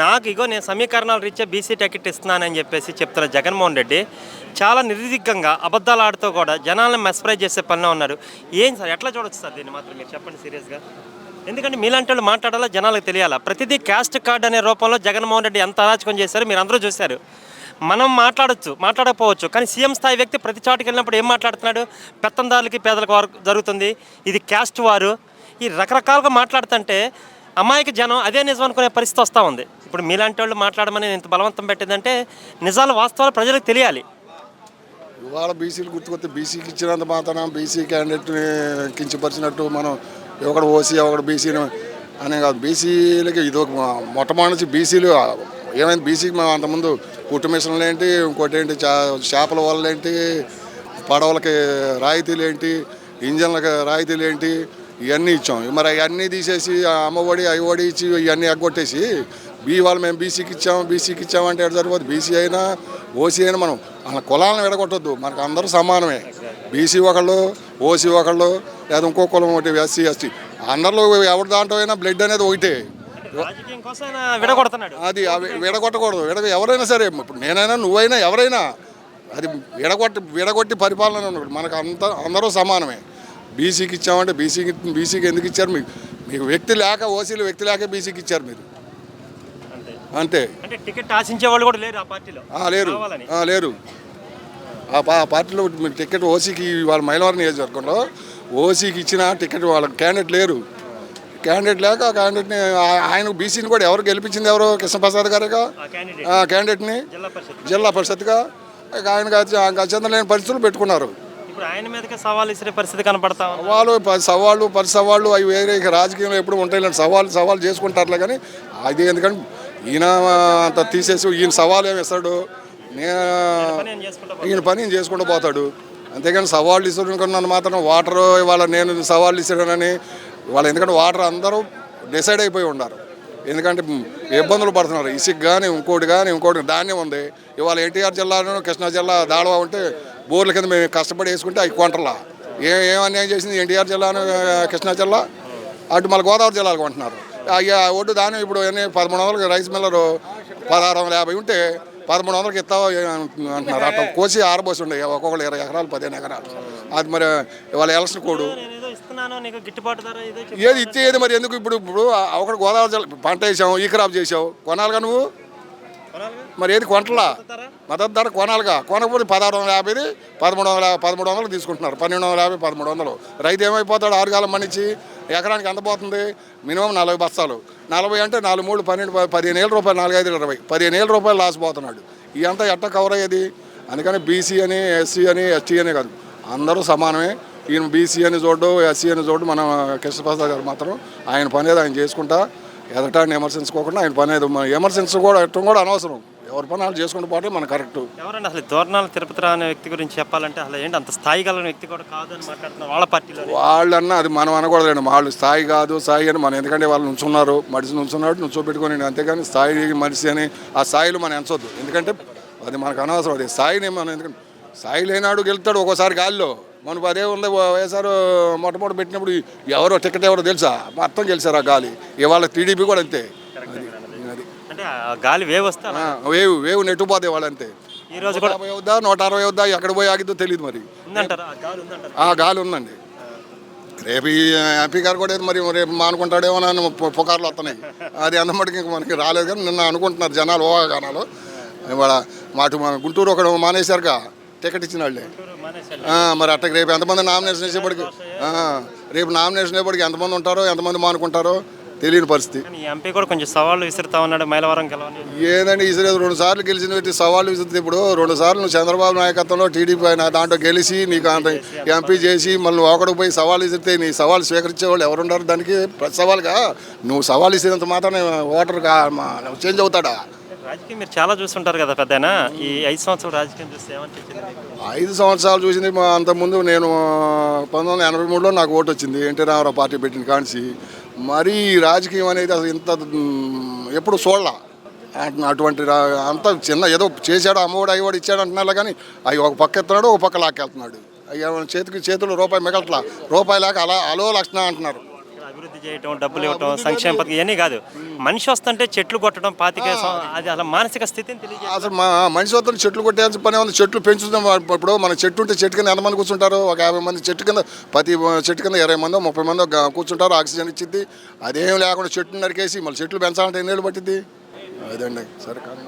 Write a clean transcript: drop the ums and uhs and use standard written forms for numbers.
నాకు ఇగో నేను సమీకరణాలు రీత్యా బీసీ టికెట్ ఇస్తున్నానని చెప్పేసి చెప్తున్న జగన్మోహన్ రెడ్డి చాలా నిర్విధికంగా అబద్ధాలు ఆడుతూ కూడా జనాలను మెస్ప్రైజ్ చేసే పనిలో ఉన్నారు. ఏం సార్ ఎట్లా చూడొచ్చు సార్ దీన్ని మాత్రం మీరు చెప్పండి సీరియస్గా. ఎందుకంటే మీలాంటి వాళ్ళు మాట్లాడాలా, జనాలకు తెలియాలా. ప్రతిదీ క్యాస్ట్ కార్డ్ అనే రూపంలో జగన్మోహన్ రెడ్డి ఎంత అరాచకం చేశారు మీరు అందరూ చూశారు. మనం మాట్లాడచ్చు, మాట్లాడకపోవచ్చు, కానీ సీఎం స్థాయి వ్యక్తి ప్రతి చోటుకి వెళ్ళినప్పుడు ఏం మాట్లాడుతున్నాడు? పెత్తందారులకి పేదలకు వారు జరుగుతుంది, ఇది క్యాస్ట్ వారు, ఈ రకరకాలుగా మాట్లాడుతుంటే అమాయక జనం అదే నిజం అనుకునే పరిస్థితి వస్తూ ఉంది. ఇప్పుడు మీలాంటి వాళ్ళు మాట్లాడమని ఇంత బలవంతం పెట్టిందంటే నిజాలు వాస్తవాలు ప్రజలకు తెలియాలి. ఇవాళ బీసీలు గుర్తుకొస్తే బీసీకి ఇచ్చినంత మాత్రం బీసీ క్యాండిడేట్ని కించపరిచినట్టు మనం ఒకడు ఓసీ ఒకడు బీసీని అనే కాదు. బీసీలకి ఇది ఒక మొట్టమొదటి నుంచి బీసీలు ఏమైంది, బీసీకి మేము అంతకుముందు కుటుంబేషన్లు ఏంటి, ఇంకోటి ఏంటి చేపల వల్ల ఏంటి, పడవలకి రాయితీలు ఏంటి, ఇంజన్లకి రాయితీలు ఏంటి, ఇవన్నీ ఇచ్చాం. మరి అవన్నీ తీసేసి అమ్మఒడి అయ్యఒడి ఇచ్చి ఇవన్నీ ఎగ్గొట్టేసి వాళ్ళు మేము బీసీకి ఇచ్చామంటే ఎక్కడ సరిపోదు. బీసీ అయినా ఓసీ అయినా మనం అలా కులాలను విడగొట్టద్దు, మనకు అందరూ సమానమే. బీసీ ఒకళ్ళు, ఓసీ ఒకళ్ళు, లేదా ఇంకో కులం ఒకటి, ఎస్సీ ఎస్టీ, అందరిలో ఎవరి దాంట్లో అయినా బ్లడ్ అనేది ఒకటే. అది విడగొట్టకూడదు. ఎవరైనా సరే, ఇప్పుడు నేనైనా నువ్వైనా ఎవరైనా అది విడగొట్టి పరిపాలన ఉన్నప్పుడు మనకు అందరూ సమానమే. బీసీకి ఇచ్చామంటే బీసీకి ఎందుకు ఇచ్చారు? మీకు వ్యక్తి లేక, ఓసీలు వ్యక్తి లేక బీసీకి ఇచ్చారు మీరు, అంతే. టికెట్ ఆశించే వాళ్ళు కూడా లేరు ఆ పార్టీలో, లేరు. ఆ పార్టీలో మీరు టికెట్ ఓసీకి వాళ్ళ మైలవరం నియోజకవర్గంలో ఓసీకి ఇచ్చిన టికెట్ వాళ్ళకి క్యాండిడేట్ లేరు. క్యాండిడేట్ లేక ఆ క్యాండిడేట్ని ఆయన బీసీని కూడా ఎవరు గెలిపించింది? ఎవరు? కృష్ణప్రసాద్ గారేగా క్యాండిడేట్ని జిల్లా పరిషత్గా. ఆయన చెందలేని పరిస్థితులు పెట్టుకున్నారు. సవాళ్ళు పది సవాళ్ళు అవి వేరే రాజకీయంలో ఎప్పుడు ఉంటాయి. సవాళ్ళు చేసుకుంటారులే, కానీ అది ఎందుకంటే ఈయన అంత తీసేసి ఈయన సవాలు ఏమి ఇస్తాడు? ఈయన పని చేసుకుంటూ పోతాడు, అంతేగాని సవాళ్ళు ఇస్తున్నాను మాత్రం వాటర్ ఇవాళ నేను సవాళ్ళు ఇస్తాడనని ఇవాళ, ఎందుకంటే వాటర్ అందరూ డిసైడ్ అయిపోయి ఉన్నారు. ఎందుకంటే ఇబ్బందులు పడుతున్నారు. ఇసుక కానీ ఇంకోటి ధాన్యం ఉంది. ఇవాళ ఎన్టీఆర్ జిల్లాలో కృష్ణా జిల్లా దాడవా ఉంటే బోర్ల కింద మేము కష్టపడి వేసుకుంటే అవి కొంటలా. ఏం అన్యాయం చేసింది ఎన్టీఆర్ జిల్లాను, కృష్ణా జిల్లా, అటు మళ్ళీ గోదావరి జిల్లాలకు కొంటున్నారు. ఒడ్డు ధాన్యం ఇప్పుడు 1300 రైస్ మిల్లరు 1650 ఉంటే 1300కి ఇస్తావా అంటున్నారు. అట్లా కోసి ఆరబోసి ఉండే ఒక్కొక్కరు 20 ఎకరాలు 15 ఎకరాలు. అది మరి ఇవాళ ఎలక్షన్ కోడు ఏది ఇచ్చేది మరి ఎందుకు? ఇప్పుడు ఒకటి గోదావరి జిల్లా పంట వేసావు, ఈ క్రాప్ చేసావు, కొనాలిగా నువ్వు. మరి ఏది కొంటలా? మద్దతు ధర కొనాలిగా. కొనకపోతే 1650 1300 తీసుకుంటున్నారు. 1250 1300. రైతు ఏమైపోతాడు? 6 కాలం మనిచ్చి ఎకరానికి ఎంత పోతుంది? మినిమం 40 బస్తాలు. 40 అంటే 4 3 12 15,000 రూపాయలు, 4 5 20 15,000 రూపాయలు లాస్ పోతున్నాడు. ఇదంతా ఎట్లా కవర్ అయ్యేది? అందుకని బీసీ అని, ఎస్సీ అని, ఎస్టీ అని కాదు, అందరూ సమానమే. ఈయన బీసీ అని చూడు, ఎస్సీ అని చూడు. మన కృష్ణప్రసాద్ గారు మాత్రం ఆయన పని ఆయన చేసుకుంటా, ఎదటాన్ని విమర్శించుకోకుండా ఆయన పని విమర్శించ కూడా ఎట్టడం కూడా అనవసరం. ఎవరి పని వాళ్ళు చేసుకుంటూ పోతే మనకు కరెక్ట్. ఎవరండి అసలు దోర్నాల తిరుపతిరావు అనే వ్యక్తి గురించి చెప్పాలంటే అసలు ఏంటి అంత స్థాయి కలిగిన వ్యక్తి కూడా కాదని మాట్లాడుతున్నారు వాళ్ళ పార్టీలో. వాళ్ళన్నా అది మనం అనకూడదండి. వాళ్ళు స్థాయి కాదు అని మనం, ఎందుకంటే వాళ్ళు నుంచున్నారు, మనిషి నుంచున్నాడు నుంచోబెట్టుకొని, అంతేగాని స్థాయి మనిషి అని ఆ స్థాయిలో మనం ఎంచొద్దు. ఎందుకంటే అది మనకు అనవసరం. అది స్థాయిని మనం, ఎందుకంటే స్థాయి లేనాడు గెలుతాడు ఒక్కోసారి గాలిలో. మనకు అదే ఉంది. వైఎస్ఆర్ మొట్టమొదటి పెట్టినప్పుడు ఎవరో టికెట్ ఎవరో తెలుసా? మొత్తం గెలిచారు ఆ గాలి. ఇవాళ టీడీపీ కూడా అంతే. గాలి వేవ్ వస్తా వేవు నెట్టుపోతే వాళ్ళు అంతే. 150 అవుద్దా 160 అవుద్దా ఎక్కడ పోయి ఆగిద్దో తెలియదు. మరి ఆ గాలి ఉందండి. రేపు ఈ ఎంపీ గారు కూడా మరి రేపు మానుకుంటాడేమో అని పుకార్లు వస్తున్నాయి. అది అందమటికి మనకి రాలేదు, కానీ నిన్న అనుకుంటున్నారు జనాలు ఊహాగానాలు. ఇవాళ మన గుంటూరు ఒకడు మానేశారుగా టికెట్ ఇచ్చిన వాళ్ళే. మరి అట్టకి రేపు ఎంతమంది నామినేషన్ వేసేప్పటికి ఎంతమంది ఉంటారో, ఎంతమంది మానుకుంటారో తెలియని పరిస్థితి. ఎంపీ కూడా కొంచెం సవాళ్ళు విసురుతా ఉన్నాడు మైలవరం గెలవని. ఏదండి విసిరేది? 2 సార్లు గెలిచిన వ్యక్తి సవాళ్ళు విసిరితే, ఇప్పుడు 2 సార్లు నువ్వు చంద్రబాబు నాయకత్వంలో టీడీపీ అయినా దాంట్లో గెలిచి నీకు అంత ఎంపీ చేసి మళ్ళీ ఒకడికి పోయి సవాళ్ళు విసిరితే నీ సవాళ్ళు స్వీకరించే వాళ్ళు ఎవరున్నారు? దానికి ప్రతి సవాలుగా నువ్వు సవాళ్ళు విసిరినంత మాత్రం ఓటర్ చేంజ్ అవుతాడా? రాజకీయం మీరు చాలా చూస్తుంటారు కదా పెద్దనా, ఈ 5 సంవత్సరాలు రాజకీయం చూస్తే ఏమనిపించింది? 5 సంవత్సరాలు చూసింది. అంతకుముందు నేను 1983లో నాకు ఓటు వచ్చింది, ఎన్టీ రామారావు పార్టీ పెట్టిన కానిసి. మరీ రాజకీయం అనేది అసలు ఇంత ఎప్పుడు చూడాల. అటువంటి అంత చిన్న ఏదో చేశాడు, అమ్మఒడి అయ్యవాడు ఇచ్చాడు అంటున్నారు, కానీ అవి ఒక పక్క ఎత్తున్నాడు, ఒక పక్క లాక్కెళ్తున్నాడు. అయ్యా చేతులు రూపాయి మిగలట్లా, రూపాయి లేక అలో లక్షణ అంటున్నారు. అభివృద్ధి చేయటం, డబ్బులు ఇవ్వటం, సంక్షేమ పథకం ఇవన్నీ కాదు. మనిషి వస్తుంటే చెట్లు కొట్టడం, అది అలా మానసిక స్థితిని తెలియజేస్తుంది. అసలు మనిషి వద్ద చెట్లు కొట్టేయాల్సిన పని ఉంది. చెట్లు పెంచుదాం. ఇప్పుడు మన చెట్టు ఉంటే చెట్టు కింద ఎంతమంది కూర్చుంటారు? ఒక 50 మంది చెట్టు కింద, ప్రతి చెట్టు కింద 20 మందో 30 మందో కూర్చుంటారు. ఆక్సిజన్ ఇచ్చింది. అదేం లేకుండా చెట్లు నరికేసి మళ్ళీ చెట్లు పెంచాలంటే ఎన్నేళ్ళు పట్టింది? అదండి. సరే కానీ